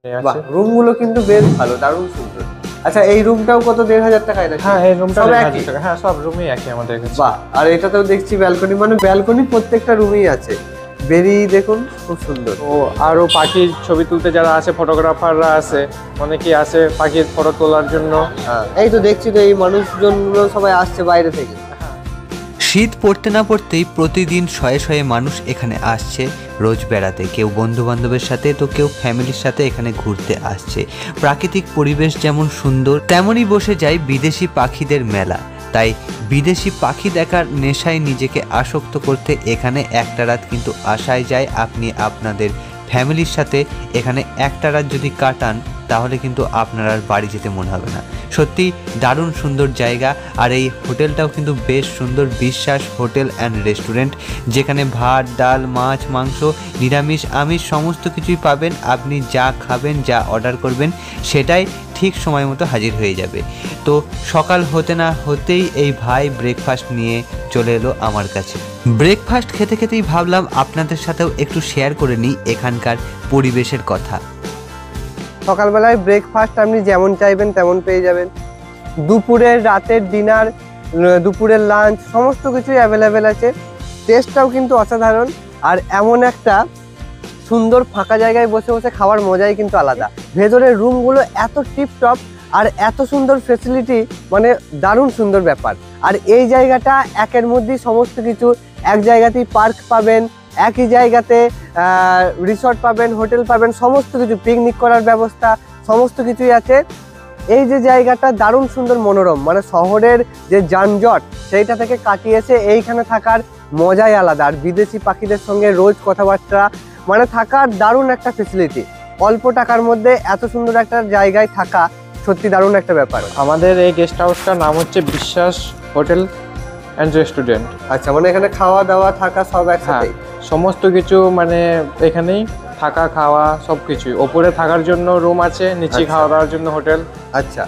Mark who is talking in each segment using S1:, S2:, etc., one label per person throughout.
S1: বাহ, রুমগুলো কিন্তু বেশ ভালো, দারুণ সুন্দর। আচ্ছা, এই রুমটাও কত ১,৫০০ টাকায় নাকি?
S2: হ্যাঁ, এই রুমটা
S1: সব
S2: ১,৫০০
S1: একই?
S2: টাকা। হ্যাঁ, সব রুমই একই আমাদের কাছে।
S1: বাহ, আর এটাতেও দেখছি ব্যালকনি, মানে ব্যালকনি প্রত্যেকটা রুমেই আছে। বেরিয়ে দেখুন, খুব সুন্দর।
S2: ও আরো পাখির ছবি তুলতে যারা আছে, ফটোগ্রাফাররা আছে, অনেকেই আছে পাখির ফটো তোলার জন্য।
S1: এই তো দেখছি তো, এই মানুষজনগুলো সবাই আসছে বাইরে থেকে।
S3: শীত পড়তে না পড়তেই প্রতিদিন শয়ে শয়ে মানুষ এখানে আসছে রোজ বেড়াতে। কেউ বন্ধু বান্ধবের সাথে, তো কেউ ফ্যামিলির সাথে এখানে ঘুরতে আসছে। প্রাকৃতিক পরিবেশ যেমন সুন্দর, তেমনই বসে যায় বিদেশি পাখিদের মেলা। তাই বিদেশি পাখি দেখার নেশায় নিজেকে আসক্ত করতে এখানে একটা রাত কিন্তু আসাই যায়। আপনি আপনাদের ফ্যামিলির সাথে এখানে একটা রাত যদি কাটান, তাহলে কিন্তু আপনার আর বাড়ি যেতে মনে হবে না। সত্যি দারুণ সুন্দর জায়গা। আর এই হোটেলটাও কিন্তু বেশ সুন্দর, বিশ্বাস হোটেল অ্যান্ড রেস্টুরেন্ট, যেখানে ভাত, ডাল, মাছ, মাংস, নিরামিষ, আমিষ সমস্ত কিছুই পাবেন। আপনি যা খাবেন, যা অর্ডার করবেন, সেটাই ঠিক সময় মতো হাজির হয়ে যাবে। তো সকাল হতে না হতেই এই ভাই ব্রেকফাস্ট নিয়ে চলে এলো আমার কাছে। ব্রেকফাস্ট খেতে খেতেই ভাবলাম আপনাদের সাথেও একটু শেয়ার করে নিই এখানকার পরিবেশের কথা।
S1: সকালবেলায় ব্রেকফাস্ট আপনি যেমন চাইবেন তেমন পেয়ে যাবেন। দুপুরের, রাতের ডিনার, দুপুরের লাঞ্চ, সমস্ত কিছুই অ্যাভেলেবেল আছে। টেস্টটাও কিন্তু অসাধারণ। আর এমন একটা সুন্দর ফাঁকা জায়গায় বসে বসে খাওয়ার মজাই কিন্তু আলাদা। ভেতরের রুমগুলো এত টিপটপ আর এত সুন্দর ফেসিলিটি, মানে দারুণ সুন্দর ব্যাপার। আর এই জায়গাটা একের মধ্যেই সমস্ত কিছু, এক জায়গাতেই পার্ক পাবেন, একই জায়গাতে রিসর্ট পাবেন, হোটেল পাবেন, সমস্ত কিছু, পিকনিক করার ব্যবস্থা, সমস্ত কিছুই আছে। এই যে জায়গাটা দারুণ সুন্দর, মনোরম, মানে শহরের যে যানজট সেইটা থেকে কাটিয়েছে এইখানে থাকার মজাই আলাদা। আর বিদেশি পাখিদের সঙ্গে রোজ কথাবার্তা, মানে থাকার দারুণ একটা ফেসিলিটি। অল্প টাকার মধ্যে এত সুন্দর একটা জায়গায় থাকা সত্যি দারুণ একটা ব্যাপার।
S2: আমাদের এই গেস্ট হাউসটার নাম হচ্ছে বিশ্বাস হোটেল অ্যান্ড রেস্টুরেন্ট।
S1: আচ্ছা, মানে এখানে খাওয়া দাওয়া থাকা সব একসাথে?
S2: সমস্ত কিছু মানে এখানেই থাকা খাওয়া সব কিছুই। ওপরে থাকার জন্য রুম আছে, নিচে খাওয়া দাওয়ার জন্য হোটেল।
S1: আচ্ছা,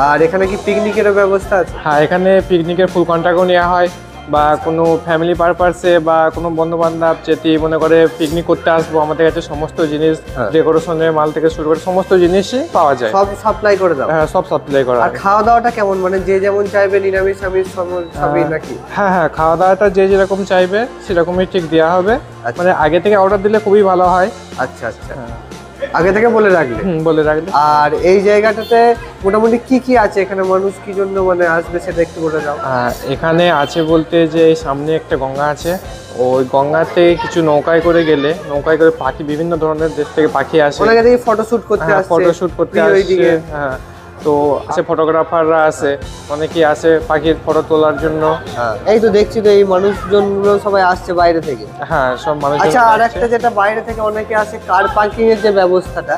S1: আর এখানে কি পিকনিকেরও ব্যবস্থা আছে?
S2: হ্যাঁ, এখানে পিকনিকের ফুল কন্ট্রাক্টও নেওয়া হয়, বা কোনো ফ্যামিলি পারপাসে বা কোনো বন্ধু বান্ধব যেটি মনে করে পিকনিক করতে আসবো, আমাদের কাছে সমস্ত জিনিস, ডেকোরেশনের মাল থেকে শুরু করে সমস্ত জিনিসই পাওয়া যায়।
S1: সব সাপ্লাই করে দাও?
S2: হ্যাঁ, সব সাপ্লাই করা।
S1: আর খাওয়া দাওয়াটা কেমন, মানে যে যেমন চাইবে, নিরামিষ আমিষ সবই নাকি?
S2: হ্যাঁ হ্যাঁ, খাওয়া দাওয়াটা যে যেরকম চাইবে সেরকমই ঠিক দেওয়া হবে। মানে আগে থেকে অর্ডার দিলে খুবই ভালো হয়।
S1: আচ্ছা আচ্ছা, আগে থেকে বলে রাখলে?
S2: বলে রাখলে।
S1: আর এই জায়গাটাতে মোটামুটি কি কি আছে এখানে, মানুষ কি জন্য মানে আসবে সেটা একটু বলে দাও।
S2: এখানে আছে বলতে যে এই সামনে একটা গঙ্গা আছে, ওই গঙ্গাতে কিছু নৌকায় করে গেলে, নৌকায় করে পাখি, বিভিন্ন ধরনের দেশ থেকে পাখি আসে,
S1: ওনাকে দেখি ফটোশুট করতে আসছে।
S2: ফটোশুট করতে আসছে। হ্যাঁ, তো আছে ফটোগ্রাফাররা আছে, অনেকেই আছে পাখির ফটো তোলার জন্য।
S1: এই তো দেখছি তো, এই মানুষজনগুলো সবাই আসছে বাইরে থেকে।
S2: হ্যাঁ, সব মানুষ।
S1: আচ্ছা, আর একটা যেটা বাইরে থেকে অনেকে আসে, কার পার্কিং এর যে ব্যবস্থাটা,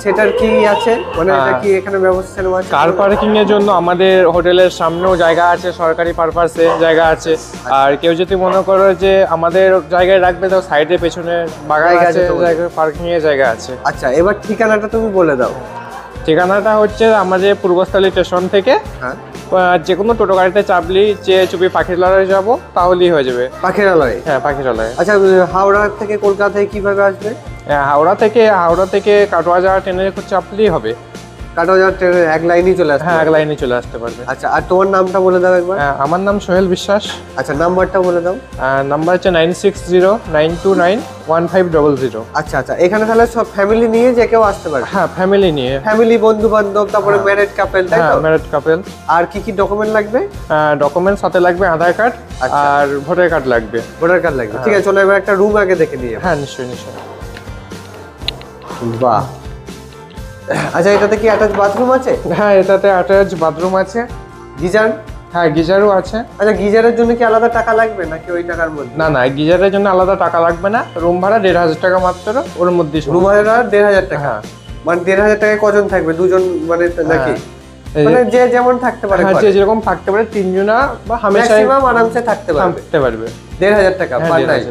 S1: সেটার কি আছে, মানে এটা কি এখানে ব্যবস্থা নেওয়া আছে?
S2: কার পার্কিং এর জন্য আমাদের হোটেলের সামনেও জায়গা আছে, সরকারি পারপাসে জায়গা আছে। আর কেউ যদি মনে করো যে আমাদের জায়গায় রাখবে, তো সাইডে পেছনে বাগান আছে, জায়গায় পার্কিং এর জায়গা আছে।
S1: আচ্ছা, এবার ঠিকানাটা তুমি বলে দাও।
S2: ঠিকানাটা হচ্ছে আমাদের পূর্বস্থলী স্টেশন থেকে যে কোনো টোটো গাড়িতে চাপলি, যে চুপি পাখিরালয়ে যাবো তাহলেই হয়ে যাবে।
S1: পাখিরালয়ে?
S2: হ্যাঁ, পাখিরালয়ে।
S1: আচ্ছা, হাওড়া থেকে কলকাতায় কিভাবে আসবে?
S2: হাওড়া থেকে কাটোয়া যাওয়া ট্রেনে চাপলেই হবে।
S1: কাটোয়া যাওয়ার ট্রেনে এক লাইনেই চলে আসবে?
S2: হ্যাঁ, এক লাইনে চলে আসতে পারবে।
S1: আচ্ছা, আর তোমার নামটা বলে দাও একবার।
S2: আমার নাম সোহেল বিশ্বাস।
S1: আচ্ছা, নাম্বারটা বলে দাও।
S2: নাম্বার হচ্ছে 9609291500।
S1: আচ্ছা আচ্ছা, এখানে তাহলে সব ফ্যামিলি নিয়ে যে কেউ আসতে পারে?
S2: হ্যাঁ, ফ্যামিলি নিয়ে,
S1: ফ্যামিলি, বন্ধু বান্ধব, তারপরে ম্যারেড কাপল, তাই তো?
S2: ম্যারেড কাপল।
S1: আর কি কি ডকুমেন্ট লাগবে?
S2: ডকুমেন্ট সাথে লাগবে আধার কার্ড আর ভোটার কার্ড লাগবে।
S1: ভোটার কার্ড লাগবে, ঠিক আছে। চলো এবার একটা রুম আগে দেখে নিয়ে।
S2: হ্যাঁ, নিশ্চয়ই নিশ্চয়ই।
S1: বাহ, আচ্ছা, এটাতে কি অ্যাটাচ বাথরুম আছে?
S2: হ্যাঁ, এটাতে অ্যাটাচ বাথরুম আছে।
S1: গিজার?
S2: হ্যাঁ, গিজারও আছে।
S1: আচ্ছা, গিজারের জন্য কি আলাদা টাকা লাগবে নাকি ওই টাকার মধ্যে?
S2: না না, গিজারের জন্য আলাদা টাকা লাগবে না। রুম ভাড়া 1,500 টাকা মাত্র, ওর মধ্যে।
S1: রুম ভাড়া 1,500 টাকা? মানে 1,500 টাকায় কজন থাকবে? দুজন মানে নাকি? মানে যে যেমন থাকতে পারে?
S2: হ্যাঁ, যে যেরকম থাকতে পারে, 3 জনা বা
S1: ম্যাক্সিমাম আরামসে থাকতে পারবে। 1,500 টাকা পার নাইট।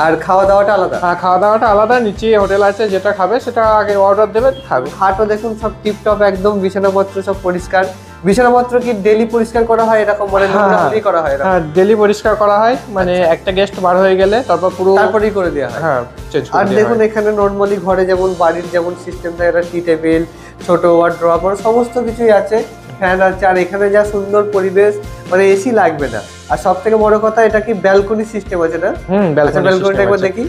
S1: আর খাওয়া দাওয়াটা আলাদা?
S2: হ্যাঁ, খাওয়া দাওয়াটা আলাদা। নিচে হোটেল আছে, যেটা খাবে সেটা আগে অর্ডার দেবে, খাবে।
S1: খাটও দেখুন সব টিপটপ, একদম বিছানাপত্র সব পরিষ্কার। বিছানাপত্র কি ডেলি পরিষ্কার করা হয় এরকম, মানে নোংরা হলেই করা হয় এরকম?
S2: হ্যাঁ, ডেলি পরিষ্কার করা হয়, মানে একটা গেস্ট বার হয়ে গেলে তারপর পুরো
S1: তারপরেই করে দেওয়া হয়।
S2: হ্যাঁ, চেঞ্জ করে
S1: আর
S2: দেওয়া
S1: দেখুন
S2: হয়।
S1: এখানে নর্মালি ঘরে যেমন বাড়ির যেমন সিস্টেম থাকে, একটা টি টেবিল, ছোট ওয়ার্ড্রপ, মানে সমস্ত কিছুই আছে, ফ্যান আছে। আর এখানে যা সুন্দর পরিবেশ, মানে এসি লাগবে না। আর সব থেকে বড় কথা, এটা কি ব্যালকনি সিস্টেম আছে না? ব্যালকনিটা একবার দেখি।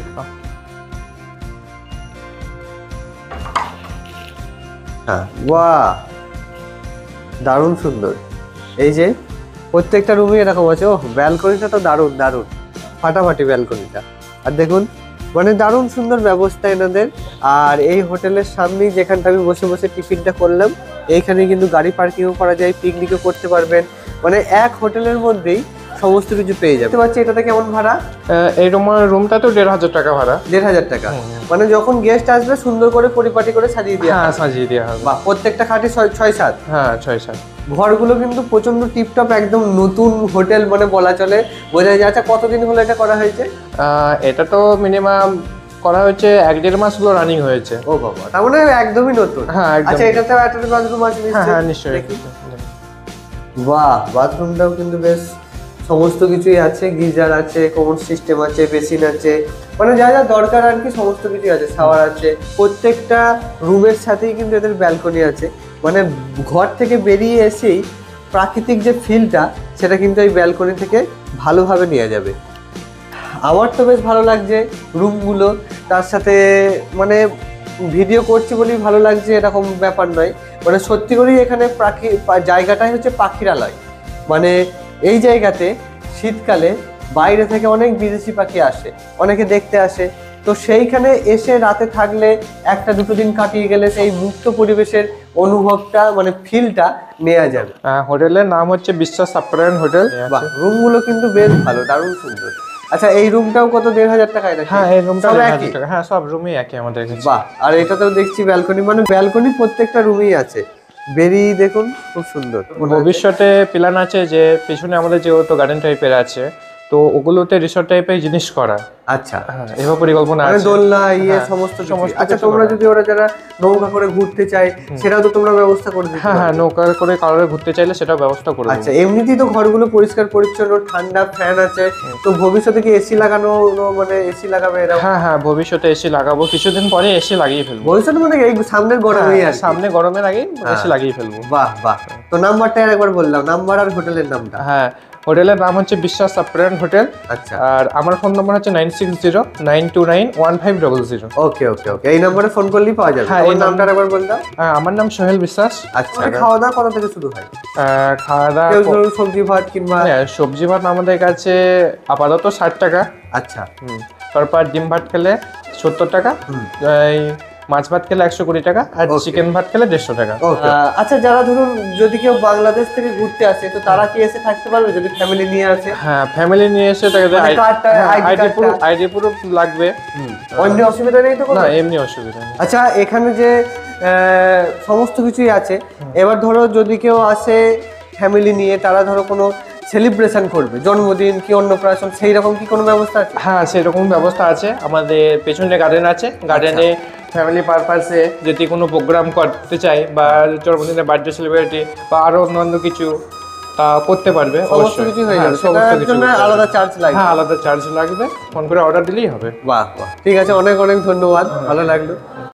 S1: হ্যাঁ, বাহ, দারুণ সুন্দর। এই যে প্রত্যেকটা রুমে এরকম আছে। ও, ব্যালকনিটা তো দারুণ দারুণ, ফাটাফাটি ব্যালকনিটা। আর দেখুন, মানে দারুণ সুন্দর ব্যবস্থা এনাদের। আর এই হোটেলের সামনেই যেখানটা আমি বসে বসে টিফিনটা করলাম, এইখানে কিন্তু গাড়ি পার্কিংও করা যায়, পিকনিকও করতে পারবেন। মানে এক হোটেলের মধ্যেই সমস্ত কিছু পেয়ে যাবে। দেখতে পাচ্ছি এটাতে কেমন ভাড়া?
S2: এই রুমটা তো 1,500 টাকা ভাড়া।
S1: 1,500 টাকা। মানে যখন গেস্ট আসবে সুন্দর করে পরিপাটি করে সাজিয়ে দেওয়া
S2: হ্যাঁ,
S1: হবে।
S2: সাজিয়ে দেওয়া হবে।
S1: বাহ, প্রত্যেকটা খাটে 6-7।
S2: হ্যাঁ, 6-7।
S1: ঘরগুলো কিন্তু প্রচন্ড টিপটপ, একদম নতুন হোটেল মানে বলা চলে, বোঝা যায়। আচ্ছা, কতদিন হলো এটা করা হয়েছে?
S2: এটা তো মিনিমাম করা হচ্ছে 1-1.5 মাস হলো রানিং হয়েছে।
S1: ও বাবা, তার মানে একদমই নতুন।
S2: হ্যাঁ, একদম।
S1: আচ্ছা, এটাতে অ্যাটাচ বাথরুম আছে
S2: হ্যাঁ, হ্যাঁ,
S1: নিশ্চয়ই?
S2: নিশ্চয়ই।
S1: দেখি। বাহ, বাথরুমটাও কিন্তু বেশ সমস্ত কিছুই আছে, গিজার আছে, কমন সিস্টেম আছে, বেসিন আছে, মানে যা যা দরকার আর কি সমস্ত কিছুই আছে, শাওয়ার আছে। প্রত্যেকটা রুমের সাথেই কিন্তু এদের ব্যালকনি আছে। মানে ঘর থেকে বেরিয়ে এসেই প্রাকৃতিক যে ফিলটা, সেটা কিন্তু এই ব্যালকনি থেকে ভালোভাবে নেওয়া যাবে। আমার তো বেশ ভালো লাগছে রুমগুলো। তার সাথে মানে ভিডিও করছি বলেই ভালো লাগছে এরকম ব্যাপার নয়, মানে সত্যি করেই এখানে জায়গাটাই হচ্ছে পাখিরালয়। মানে এই জায়গাতে শীতকালে বাইরে থেকে অনেক বিদেশি পাখি আসে, অনেকে দেখতে আসে। তো সেইখানে এসে রাতে থাকলে, 1-2 দিন কাটিয়ে গেলে সেই মুক্ত পরিবেশের অনুভবটা, মানে ফিলটা নেওয়া যাবে।
S2: হোটেলের নাম হচ্ছে বিশ্বাস আপ্যায়ন হোটেল।
S1: বাহ, রুমগুলো কিন্তু বেশ ভালো, দারুণ সুন্দর। আচ্ছা, এই রুমটাও কত 1,500 টাকায় নাকি?
S2: হ্যাঁ, এই রুমটা
S1: সব
S2: 1,000
S1: একই?
S2: টাকা। হ্যাঁ, সব রুমই একই আমাদের কাছে।
S1: বাহ, আর এটাতেও দেখছি ব্যালকনি, মানে ব্যালকনি প্রত্যেকটা রুমেই আছে। বেরিয়ে দেখুন, খুব সুন্দর।
S2: ভবিষ্যতে প্ল্যান আছে যে পেছনে আমাদের যেহেতু গার্ডেন টাইপের আছে, তো ওগুলোতে রিসর্ট টাইপের জিনিস করা।
S1: আচ্ছা,
S2: হ্যাঁ, এভাবে পরিকল্পনা
S1: মানে
S2: আছে।
S1: দোলনা
S2: হ্যাঁ,
S1: সমস্ত
S2: সমস্ত
S1: আচ্ছা,
S2: কিছু
S1: তোমরা
S2: করা।
S1: যদি ওরা যারা নৌকা করে ঘুরতে চায়, সেটাও তো তোমরা ব্যবস্থা করে দিতে
S2: হ্যাঁ, হ্যাঁ,
S1: পারবে।
S2: নৌকা করে কারোর ঘুরতে চাইলে সেটাও ব্যবস্থা করে দেবো।
S1: আচ্ছা, এমনিতেই তো ঘরগুলো পরিষ্কার পরিচ্ছন্ন, ঠান্ডা, ফ্যান আছে। তো ভবিষ্যতে কি এসি লাগানো, মানে এসি লাগাবে এরা?
S2: হ্যাঁ, হ্যাঁ, ভবিষ্যতে এসি লাগাবো, কিছুদিন পরে এসি লাগিয়ে ফেলবো।
S1: ভবিষ্যতে মানে এই সামনের গরমেই
S2: হ্যাঁ,
S1: আর কি।
S2: সামনে গরমের আগেই এসি লাগিয়ে ফেলবো।
S1: বাহ বাহ, তো নাম্বারটা একবার বললাম, নাম্বার আর হোটেলের নামটা।
S2: হ্যাঁ, হোটেলের নাম হচ্ছে বিশ্বাস আপ্যায়ন হোটেল।
S1: আচ্ছা,
S2: আর আমার ফোন নম্বর হচ্ছে 9609291500।
S1: ওকে ওকে ওকে, এই নম্বরে ফোন করলেই পাওয়া যাবে।
S2: হ্যাঁ,
S1: এই
S2: এই
S1: নামটা একবার বললাম।
S2: আমার নাম সোহেল বিশ্বাস।
S1: আচ্ছা, খাওয়া দাওয়া কোথা থেকে শুরু হয়?
S2: খাওয়া দাওয়া
S1: কেউ ধরুন সবজি ভাত কিংবা?
S2: হ্যাঁ, সবজি ভাত আমাদের কাছে আপাতত 60 টাকা।
S1: আচ্ছা,
S2: তারপর ডিম ভাত খেলে 70 টাকা, এই মাছ ভাত খেলে 120 টাকা, আর
S1: Okay.
S2: চিকেন ভাত খেলে 150 টাকা।
S1: আচ্ছা, যারা ধরুন যদি কেউ বাংলাদেশ থেকে ঘুরতে আসে, তো তারা কি এসে থাকতে পারবে যদি ফ্যামিলি নিয়ে আসে?
S2: হ্যাঁ, ফ্যামিলি নিয়ে এসে তাকে
S1: মানে কার্ডটা, ID
S2: আইডি প্রুফ লাগবে।
S1: অন্য অসুবিধা নেই তো কোনো?
S2: না, এমনি অসুবিধা নেই।
S1: আচ্ছা, এখানে যে সমস্ত কিছুই আছে, এবার ধরো যদি কেউ আসে ফ্যামিলি নিয়ে, তারা ধরো কোনো সেলিব্রেশন করবে, জন্মদিন কি অন্নপ্রাশন, সেই রকম কি কোনো ব্যবস্থা আছে?
S2: হ্যাঁ, সেরকম ব্যবস্থা আছে। আমাদের পেছনে গার্ডেন আছে, গার্ডেনে ফ্যামিলি পারপাসে যদি কোনো প্রোগ্রাম করতে চাই, বা জন্মদিনে বার্থডে সেলিব্রিটি বা আরো অন্যান্য কিছু, তা করতে পারবে।
S1: সমস্ত
S2: অবশ্যই
S1: কিছু হয়ে
S2: হ্যাঁ,
S1: যাবে,
S2: সমস্ত
S1: সেটার
S2: কিছু
S1: জন্য
S2: করতে
S1: আলাদা
S2: হবে।
S1: চার্জ লাগবে?
S2: হ্যাঁ, আলাদা চার্জ লাগবে, ফোন করে অর্ডার দিলেই হবে।
S1: বাহ বাহ, ঠিক আছে, অনেক অনেক ধন্যবাদ, ভালো লাগলো।